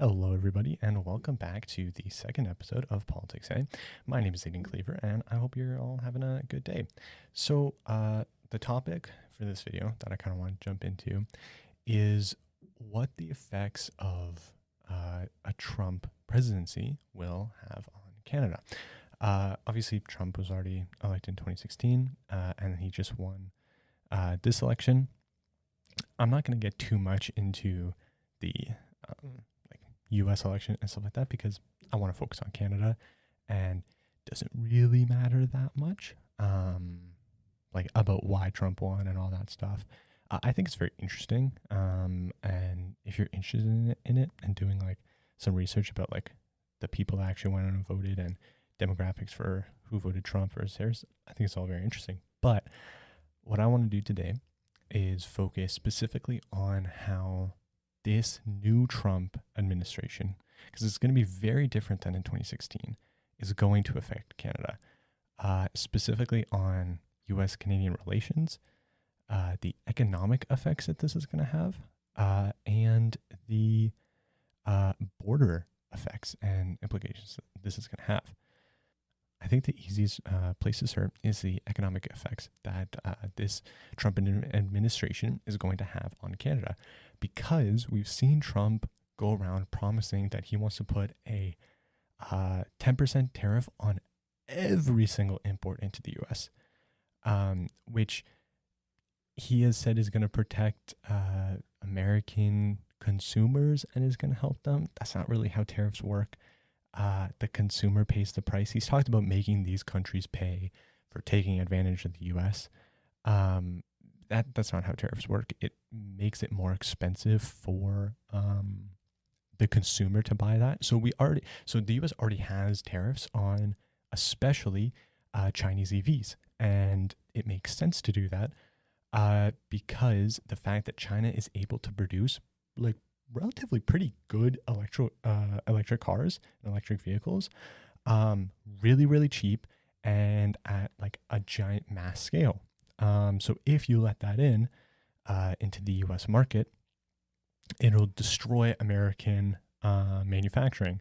Hello, everybody, and welcome back to the second episode of PoliticsEh. My name is Aiden Cleaver, and I hope you're all having a good day. So, the topic for this video that I kind of want to jump into is what the effects of a Trump presidency will have on Canada. Obviously, Trump was already elected in 2016, and he just won this election. I'm not going to get too much into the U.S. election and stuff like that because I want to focus on Canada, and it doesn't really matter that much, about why Trump won and all that stuff. I think it's very interesting, and if you're interested in it and doing like some research about like the people that actually went and voted and demographics for who voted Trump versus Harris, I think it's all very interesting. But what I want to do today is focus specifically on how this new Trump administration, because it's going to be very different than in 2016, is going to affect Canada, specifically on U.S.-Canadian relations, the economic effects that this is going to have, and the border effects and implications that this is going to have. I think the easiest place to start is the economic effects that this Trump administration is going to have on Canada, because we've seen Trump go around promising that he wants to put a 10% tariff on every single import into the U.S., which he has said is going to protect American consumers and is going to help them. That's not really how tariffs work. The consumer pays the price. He's talked about making these countries pay for taking advantage of the U.S. That's not how tariffs work. It makes it more expensive for the consumer to buy that. So the U.S. already has tariffs on especially Chinese EVs, and it makes sense to do that because the fact that China is able to produce like relatively pretty good electric cars and electric vehicles, really, really cheap and at like a giant mass scale. So if you let that into the U.S. market, it'll destroy American manufacturing.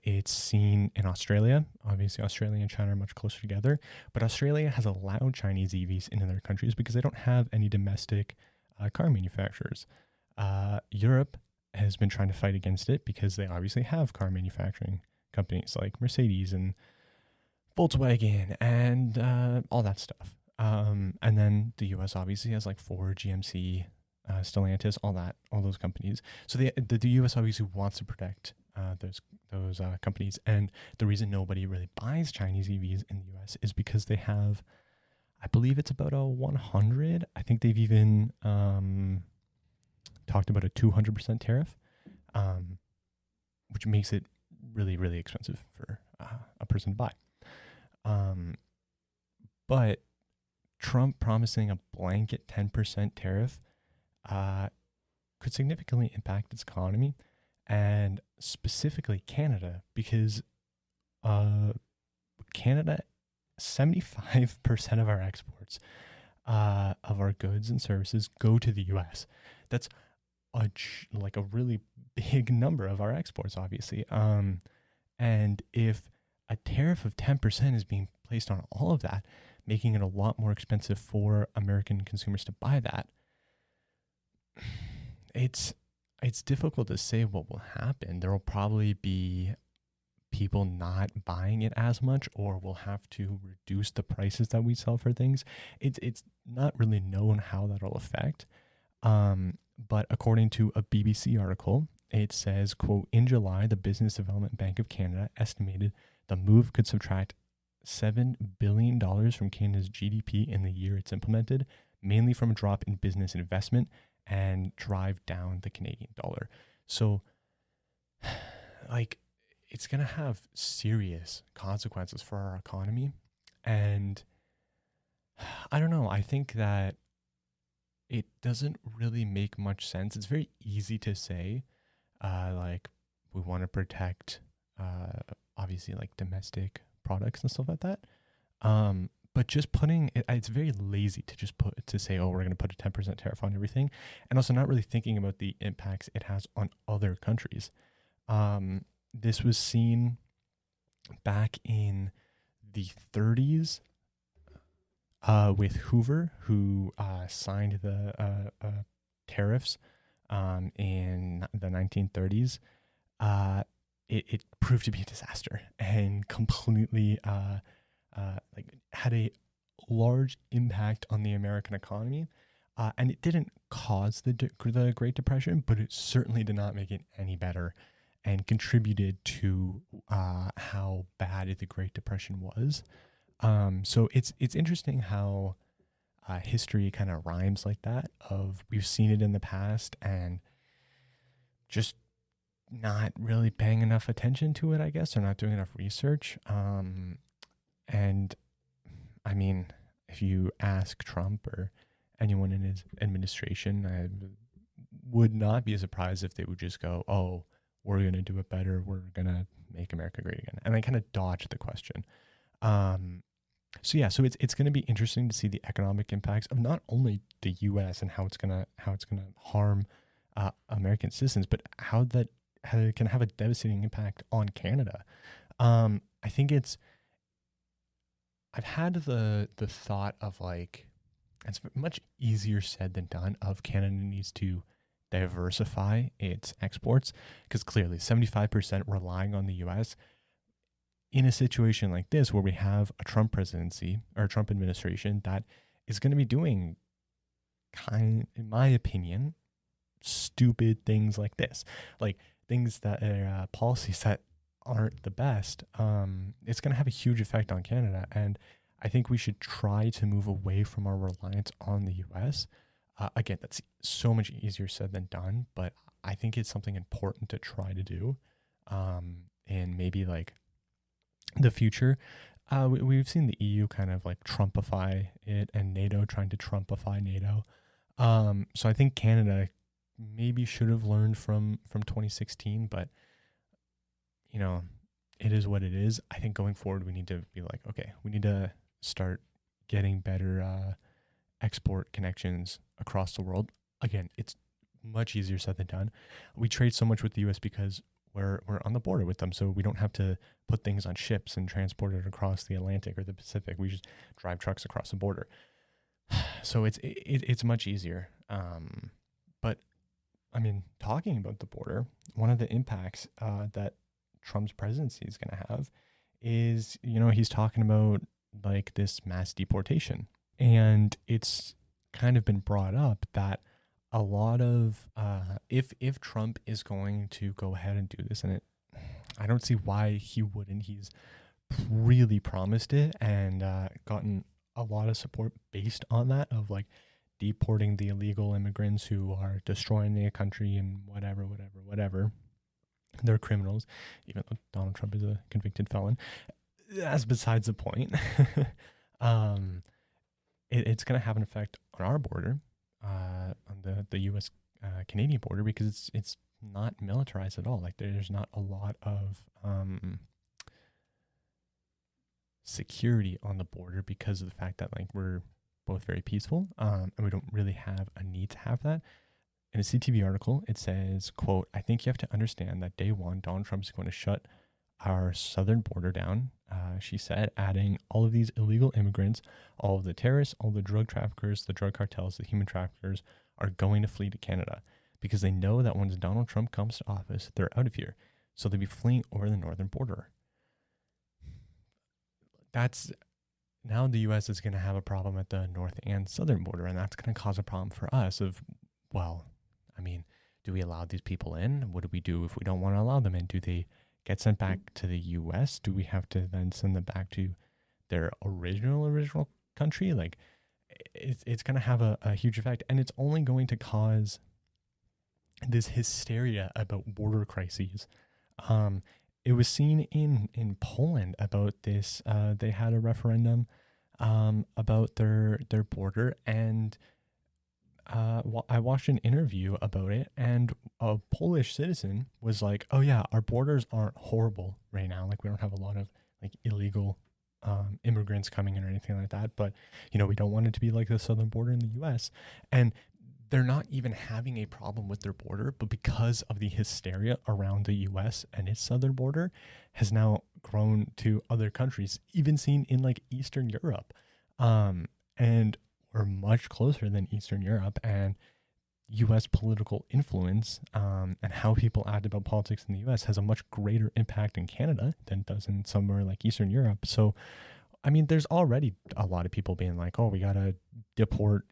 It's seen in Australia. Obviously, Australia and China are much closer together, but Australia has allowed Chinese EVs into their countries because they don't have any domestic car manufacturers. Europe has been trying to fight against it because they obviously have car manufacturing companies like Mercedes and Volkswagen and all that stuff. And then the U.S. obviously has like Ford, GMC, Stellantis, all those companies. So the U.S. obviously wants to protect those companies. And the reason nobody really buys Chinese EVs in the U.S. is because they have, I believe it's about a 100. I think they've even talked about a 200% tariff, which makes it really, really expensive for a person to buy. But Trump promising a blanket 10% tariff could significantly impact its economy, and specifically Canada, because Canada, 75% of our exports of our goods and services go to the U.S. That's a really big number of our exports, obviously. And if a tariff of 10% is being placed on all of that, making it a lot more expensive for American consumers to buy that, it's difficult to say what will happen. There will probably be people not buying it as much, or we'll have to reduce the prices that we sell for things. It's not really known how that'll affect. But according to a BBC article, it says, quote, in July, the Business Development Bank of Canada estimated the move could subtract $7 billion from Canada's GDP in the year it's implemented, mainly from a drop in business investment, and drive down the Canadian dollar. So, it's going to have serious consequences for our economy. And I don't know. I think that it doesn't really make much sense. It's very easy to say, we want to protect, obviously, like domestic products and stuff like that. But just putting it's very lazy to just say, oh, we're going to put a 10% tariff on everything, and also not really thinking about the impacts it has on other countries. This was seen back in the 30s with Hoover, who signed the tariffs in the 1930s. It proved to be a disaster and completely had a large impact on the American economy. And it didn't cause the Great Depression, but it certainly did not make it any better and contributed to how bad the Great Depression was. So it's interesting how history kind of rhymes like that. Of we've seen it in the past and just not really paying enough attention to it, I guess, or not doing enough research. And I mean, if you ask Trump or anyone in his administration, I would not be surprised if they would just go, "Oh, we're going to do it better. We're going to make America great again," and they kind of dodge the question. So it's going to be interesting to see the economic impacts of not only the U.S. and how it's going to harm American citizens, but how it can have a devastating impact on Canada. I think I've had the thought of like, it's much easier said than done, of Canada needs to diversify its exports, because clearly 75% relying on the U.S. in a situation like this where we have a Trump presidency or a Trump administration that is going to be doing in my opinion, stupid things like this, like things that are policies that aren't the best. It's going to have a huge effect on Canada. And I think we should try to move away from our reliance on the U.S. Again, that's so much easier said than done, but I think it's something important to try to do. And maybe like the future, we've seen the EU kind of like Trumpify it, and NATO trying to Trumpify NATO. So I think Canada maybe should have learned from 2016, but you know, it is what it is. I think going forward, we need to be like, okay, we need to start getting better export connections across the world. Again, it's much easier said than done. We trade so much with the U.S. because we're on the border with them, so we don't have to put things on ships and transport it across the Atlantic or the Pacific. We just drive trucks across the border. So it's much easier. But I mean, talking about the border, one of the impacts that Trump's presidency is going to have is, he's talking about like this mass deportation. And it's kind of been brought up that a lot of, if Trump is going to go ahead and do this, and I don't see why he wouldn't. He's really promised it and gotten a lot of support based on that, of like deporting the illegal immigrants who are destroying the country and whatever. They're criminals, even though Donald Trump is a convicted felon. That's besides the point. It's going to have an effect on our border, on the U.S. Canadian border, because it's not militarized at all. Like there's not a lot of security on the border because of the fact that like we're both very peaceful, and we don't really have a need to have that. In a CTV article, it says, quote, "I think you have to understand that day one, Donald Trump is going to shut our southern border down," she said, adding, "All of these illegal immigrants, all of the terrorists, all the drug traffickers, the drug cartels, the human traffickers are going to flee to Canada because they know that once Donald Trump comes to office, they're out of here. So they'll be fleeing over the northern border." Now the U.S. is going to have a problem at the north and southern border, and that's going to cause a problem for us of, well, I mean, do we allow these people in? What do we do if we don't want to allow them in? Do they get sent back to the U.S.? Do we have to then send them back to their original country? Like, it's going to have a huge effect, and it's only going to cause this hysteria about border crises. It was seen in Poland about this. They had a referendum about their border, and I watched an interview about it, and a Polish citizen was like, "Oh yeah, our borders aren't horrible right now. Like we don't have a lot of like illegal immigrants coming in or anything like that. But we don't want it to be like the southern border in the U.S." And they're not even having a problem with their border, but because of the hysteria around the US and its southern border has now grown to other countries, even seen in like Eastern Europe. And we're much closer than Eastern Europe, and US political influence and how people act about politics in the US has a much greater impact in Canada than it does in somewhere like Eastern Europe. So I mean, there's already a lot of people being like, "Oh, we gotta deport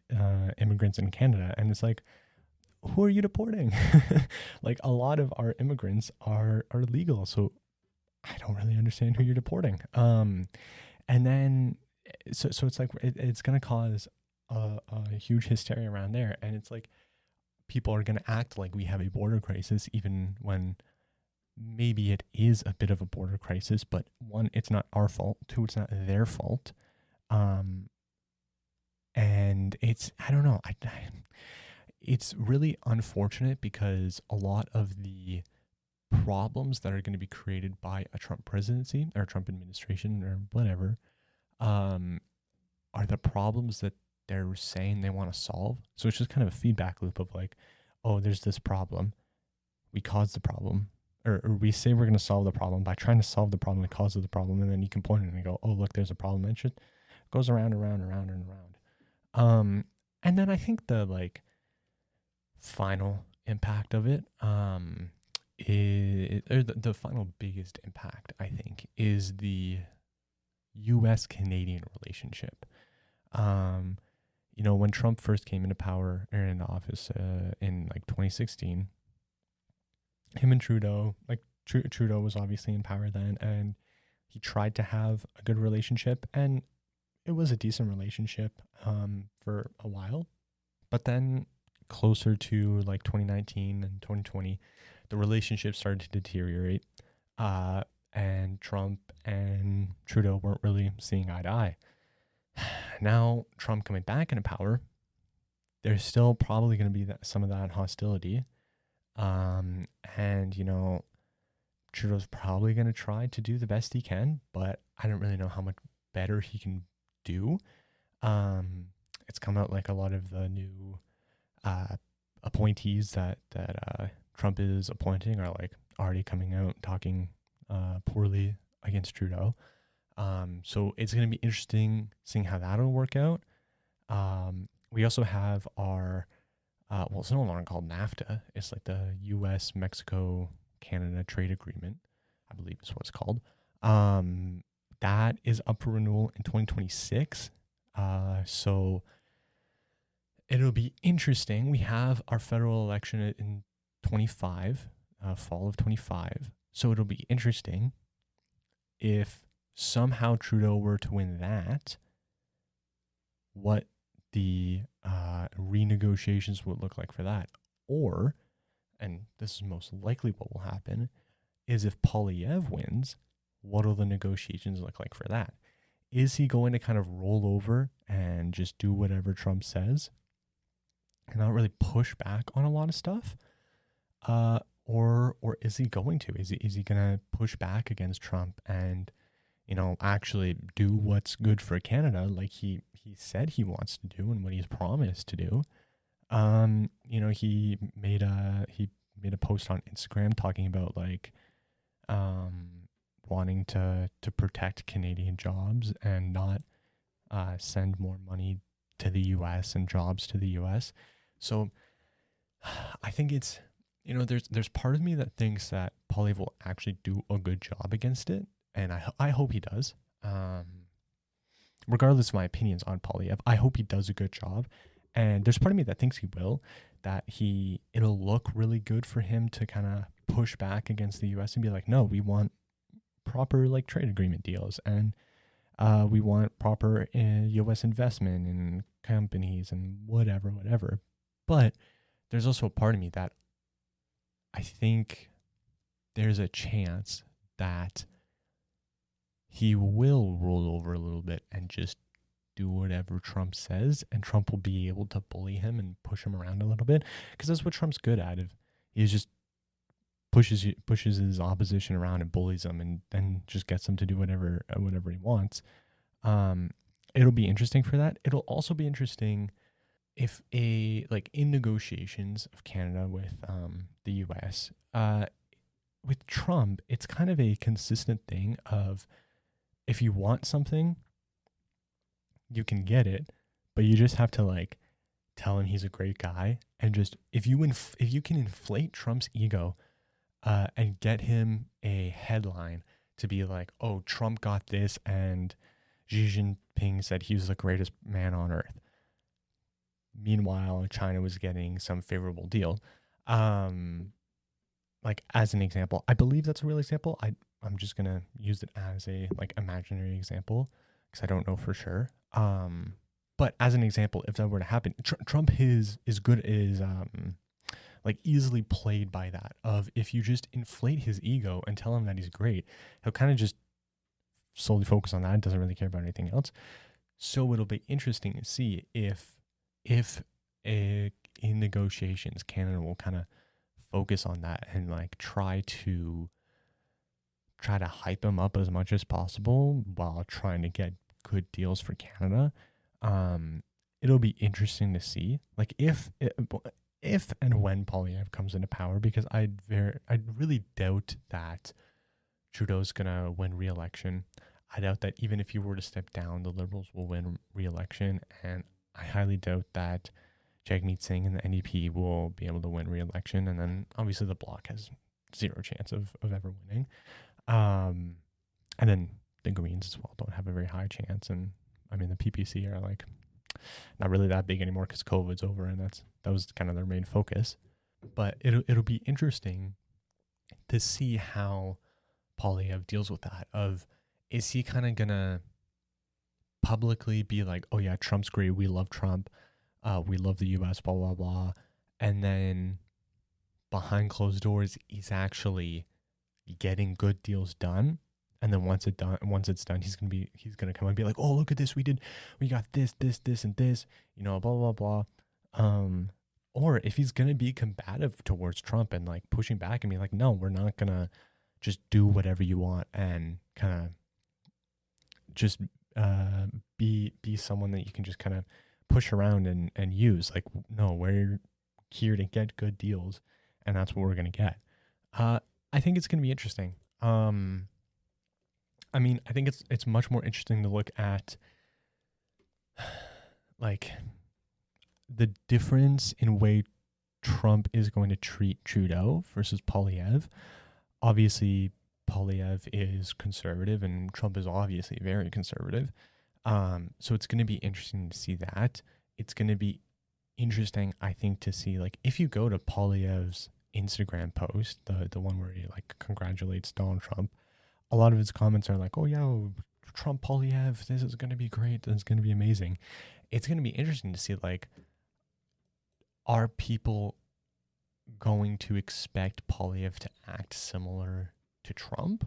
immigrants in Canada," and it's like, who are you deporting? Like, a lot of our immigrants are legal, so I don't really understand who you're deporting. And then so it's like it's gonna cause a huge hysteria around there, and it's like people are gonna act like we have a border crisis, even when maybe it is a bit of a border crisis, but one, it's not our fault. Two, it's not their fault. And it's, I don't know. It's really unfortunate because a lot of the problems that are going to be created by a Trump presidency or Trump administration or whatever, are the problems that they're saying they want to solve. So it's just kind of a feedback loop of like, oh, there's this problem. We caused the problem. Or we say we're going to solve the problem by trying to solve the problem, the cause of the problem, and then you can point it and go, oh, look, there's a problem. And it just goes around, around, around, and around. And then I think the like final impact of it is, or the final biggest impact, I think, is the U.S.-Canadian relationship. You know, when Trump first came into power or into office in like 2016, him and Trudeau, like Trudeau was obviously in power then, and he tried to have a good relationship, and it was a decent relationship for a while. But then closer to like 2019 and 2020, the relationship started to deteriorate, and Trump and Trudeau weren't really seeing eye to eye. Now, Trump coming back into power, there's still probably going to be some of that hostility. And, you know, Trudeau's probably going to try to do the best he can, but I don't really know how much better he can do. It's come out like a lot of the new appointees that Trump is appointing are like already coming out talking poorly against Trudeau. So it's going to be interesting seeing how that'll work out. We also have our well, it's no longer called NAFTA. It's like the U.S., Mexico, Canada trade agreement, I believe is what it's called. That is up for renewal in 2026. So it'll be interesting. We have our federal election in 25, fall of 25. So it'll be interesting if somehow Trudeau were to win that, what the renegotiations would look like for that. Or, and this is most likely what will happen, is if PoliticsEh wins, what will the negotiations look like for that? Is he going to kind of roll over and just do whatever Trump says and not really push back on a lot of stuff? Or is he going to? Is he going to push back against Trump and, you know, actually do what's good for Canada like he said he wants to do and what he's promised to do? You know, he made a post on Instagram talking about like wanting to protect Canadian jobs and not send more money to the US and jobs to the US. So I think it's, you know, there's part of me that thinks that Poilievre will actually do a good job against it, and I hope he does. Regardless of my opinions on Poilievre, I hope he does a good job. And there's part of me that thinks he will, that it'll look really good for him to kind of push back against the US and be like, no, we want proper like trade agreement deals, and we want proper US investment in companies and whatever. But there's also a part of me that I think there's a chance that he will roll over a little bit and just do whatever Trump says, and Trump will be able to bully him and push him around a little bit, because that's what Trump's good at. He just pushes his opposition around and bullies them, and then just gets them to do whatever he wants. It'll be interesting for that. It'll also be interesting if a like in negotiations of Canada with the US, with Trump, it's kind of a consistent thing of if you want something, you can get it, but you just have to like tell him he's a great guy and just if you can inflate Trump's ego and get him a headline to be like, oh, Trump got this and Xi Jinping said he was the greatest man on earth. Meanwhile, China was getting some favorable deal. Um, like as an example, I believe that's a real example. I'm just gonna use it as a like imaginary example because I don't know for sure. But as an example, if that were to happen, Trump is good is like easily played by that of if you just inflate his ego and tell him that he's great, he'll kind of just solely focus on that and doesn't really care about anything else. So it'll be interesting to see if in negotiations Canada will kind of focus on that and like try to hype him up as much as possible while trying to get good deals for Canada. It'll be interesting to see like if and when Polyev comes into power, because I'd really doubt that Trudeau's gonna win re-election. I doubt that even if he were to step down, the Liberals will win re-election, and I highly doubt that Jagmeet Singh and the NDP will be able to win re-election. And then obviously the Bloc has zero chance of ever winning. And then the Greens as well don't have a very high chance. And I mean, the PPC are like not really that big anymore because COVID's over, and that was kind of their main focus. But it'll be interesting to see how Polyev deals with that. Of is he kind of gonna publicly be like, oh yeah, Trump's great, we love Trump, we love the U.S., blah blah blah, and then behind closed doors, he's actually getting good deals done. And then once it's done, he's gonna come and be like, oh, look at this, we got this, and this, blah blah blah. Or if he's gonna be combative towards Trump and like pushing back and be like, no, we're not gonna just do whatever you want and kind of just be someone that you can just kind of push around and use. Like, no, we're here to get good deals, and that's what we're gonna get. I think it's gonna be interesting. I mean, I think it's much more interesting to look at like the difference in way Trump is going to treat Trudeau versus Polyev. Obviously, Polyev is conservative and Trump is obviously very conservative. So it's going to be interesting to see that. It's going to be interesting, I think, to see like if you go to Polyev's Instagram post, the one where he like congratulates Donald Trump, a lot of his comments are like, oh yeah, Trump Polyev, this is going to be great, this is going to be amazing. It's going to be interesting to see like, are people going to expect Polyev to act similar to Trump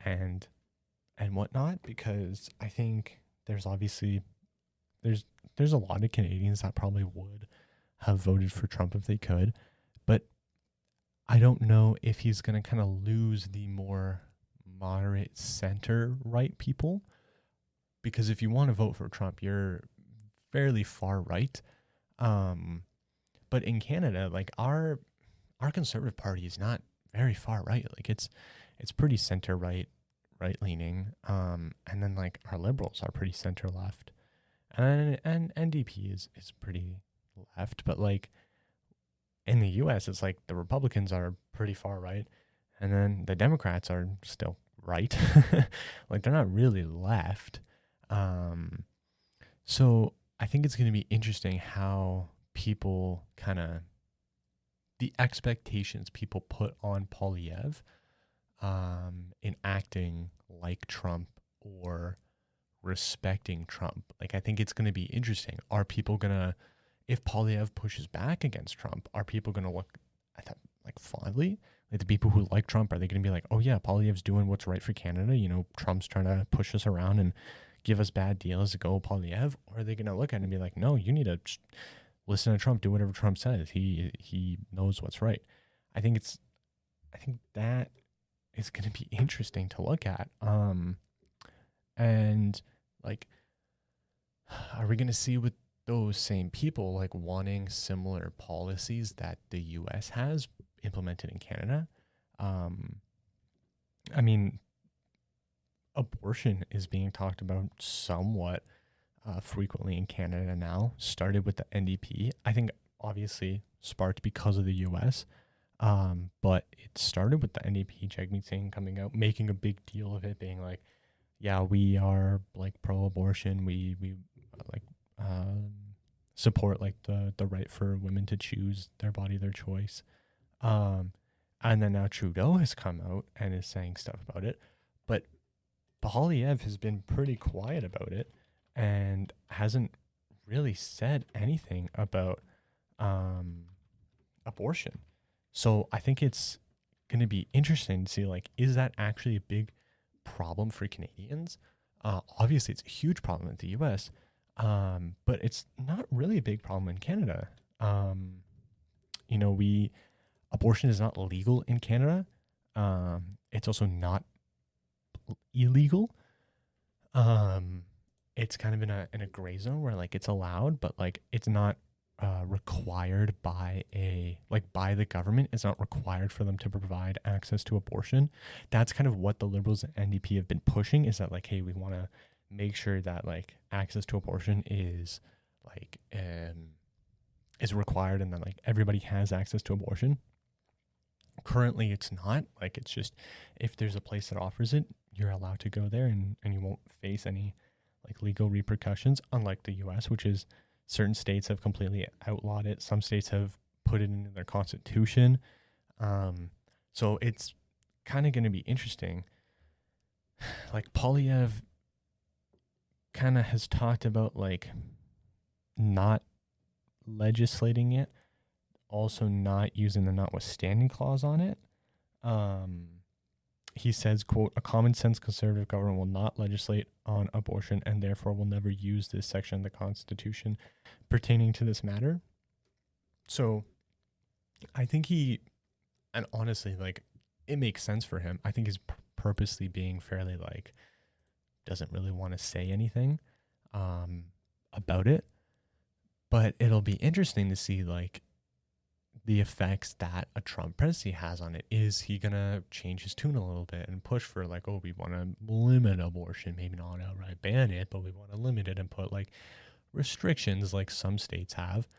and whatnot? Because I think there's obviously there's a lot of Canadians that probably would have voted for Trump if they could, but I don't know if he's going to kind of lose the more moderate center right people, because if you want to vote for Trump, you're fairly far right. But in Canada, like our Conservative Party is not very far right. Like it's pretty center right leaning. And then like our Liberals are pretty center left, and NDP is pretty left. But like in the U.S., it's like the Republicans are pretty far right, and then the Democrats are still right. Like they're not really left. So I think it's going to be interesting how people kind of the expectations people put on Polyev in acting like Trump or respecting Trump. Like I think it's going to be interesting. Are people going to, if Polyev pushes back against Trump, are people going to look at that like fondly? Like the people who like Trump, are they going to be like, oh yeah, Polyev's doing what's right for Canada? Trump's trying to push us around and give us bad deals to go Polyev? Or are they going to look at it and be like, no, you need to listen to Trump, do whatever Trump says. He knows what's right. I think that is going to be interesting to look at. And like, are we going to see with those same people like wanting similar policies that the US has implemented in Canada. Um, I mean, abortion is being talked about somewhat frequently in Canada now. Started with the NDP. I think obviously sparked because of the US. But it started with the NDP, Jagmeet Singh coming out, making a big deal of it, being like, yeah, we are like pro-abortion. We like um, support like the right for women to choose their body, their choice. Um, and then now Trudeau has come out and is saying stuff about it, but Polyev has been pretty quiet about it and hasn't really said anything about um, abortion. So I think it's going to be interesting to see, like, is that actually a big problem for Canadians? Obviously, it's a huge problem in the U.S., but it's not really a big problem in Canada. You know, abortion is not legal in Canada. It's also not illegal. Um, it's kind of in a gray zone where like it's allowed, but like it's not required by by the government. It's not required for them to provide access to abortion. That's kind of what the Liberals and NDP have been pushing, is that like, hey, we want to make sure that like access to abortion like is required, and that like everybody has access to abortion. Currently it's not. Like, it's just, if there's a place that offers it, you're allowed to go there, and you won't face any like legal repercussions, unlike the US, which is certain states have completely outlawed it. Some states have put it into their constitution. So it's kind of going to be interesting. Like, Polyev kind of has talked about like not legislating it, also not using the notwithstanding clause on it. He says, quote, a common sense conservative government will not legislate on abortion and therefore will never use this section of the Constitution pertaining to this matter. So I think and honestly, like, it makes sense for him. I think he's purposely being fairly like, doesn't really want to say anything about it. But it'll be interesting to see like the effects that a Trump presidency has on it. Is he going to change his tune a little bit and push for like, oh, we want to limit abortion, maybe not outright ban it, but we want to limit it and put like restrictions like some states have.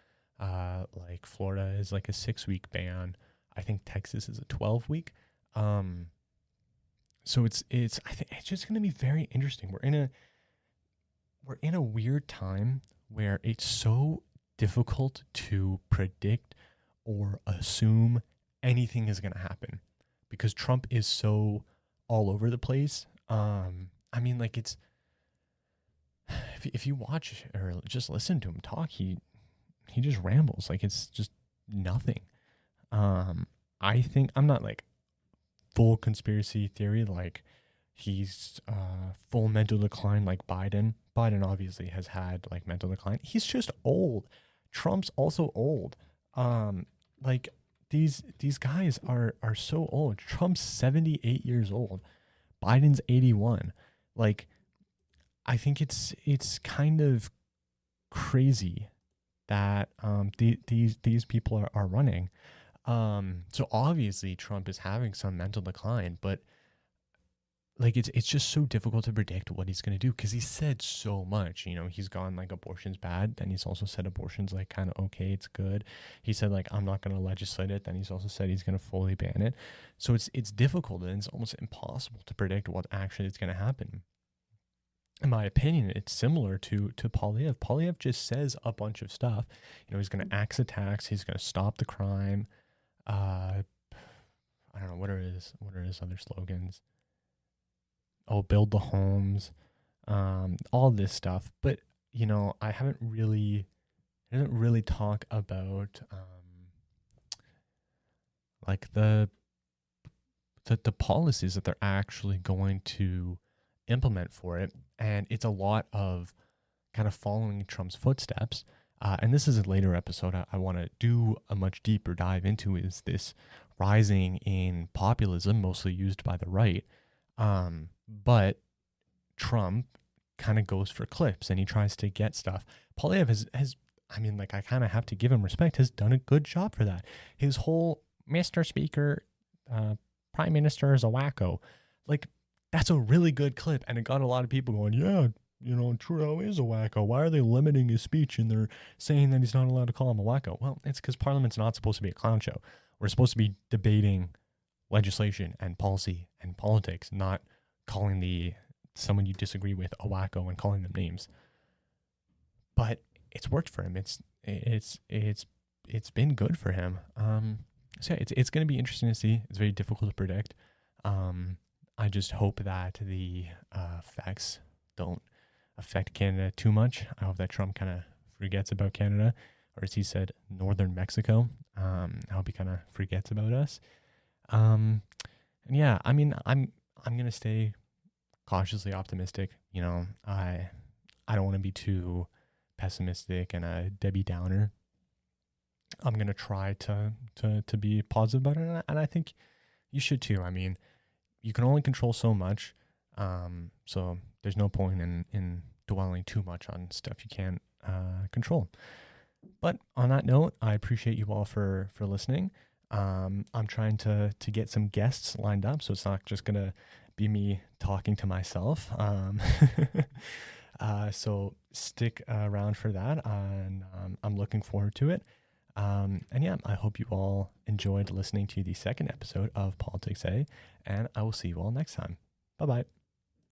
Like Florida is like a 6-week ban. I think Texas is a 12-week. So I think it's just going to be very interesting. We're in a weird time where it's so difficult to predict or assume anything is going to happen, because Trump is so all over the place. I mean, like, it's, if you watch or just listen to him talk, he just rambles. Like, it's just nothing. I think I'm not like full conspiracy theory, like he's full mental decline like Biden. Biden obviously has had like mental decline. He's just old. Trump's also old. Like, these guys are so old. Trump's 78 years old. Biden's 81. Like, I think it's kind of crazy that these people are running. So obviously Trump is having some mental decline, but like it's just so difficult to predict what he's going to do, because he said so much. You know, he's gone like abortion's bad, then he's also said abortion's like kind of okay, it's good. He said like, I'm not going to legislate it, then he's also said he's going to fully ban it. So it's difficult, and it's almost impossible to predict what actually is going to happen. In my opinion, it's similar to Polyev. Polyev just says a bunch of stuff. You know, he's going to axe the tax, he's going to stop the crime. I don't know, what are his other slogans? Oh, build the homes, all this stuff. But, you know, I didn't really talk about like the policies that they're actually going to implement for it. And it's a lot of kind of following Trump's footsteps. And this is a later episode I want to do a much deeper dive into, is this rising in populism, mostly used by the right. But Trump kind of goes for clips and he tries to get stuff. Polyev has I mean, like, I kind of have to give him respect, has done a good job for that. His whole Mr. Speaker, Prime Minister is a wacko. Like, that's a really good clip. And it got a lot of people going, yeah, Trudeau is a wacko. Why are they limiting his speech and they're saying that he's not allowed to call him a wacko? Well, it's because Parliament's not supposed to be a clown show. We're supposed to be debating legislation and policy and politics, not calling someone you disagree with a wacko and calling them names. But it's worked for him. It's been good for him. So yeah, it's going to be interesting to see. It's very difficult to predict. I just hope that the facts don't affect Canada too much. I hope that Trump kind of forgets about Canada, or as he said, Northern Mexico. I hope he kind of forgets about us. And yeah, I mean, I'm gonna stay cautiously optimistic. I don't want to be too pessimistic and a Debbie Downer. I'm gonna try to be positive about it, and I think you should too. I mean, you can only control so much, so there's no point in dwelling too much on stuff you can't control. But on that note, I appreciate you all for listening. I'm trying to get some guests lined up, so it's not just gonna be me talking to myself. So stick around for that, and I'm looking forward to it. And yeah, I hope you all enjoyed listening to the second episode of PoliticsEh, and I will see you all next time. Bye-bye.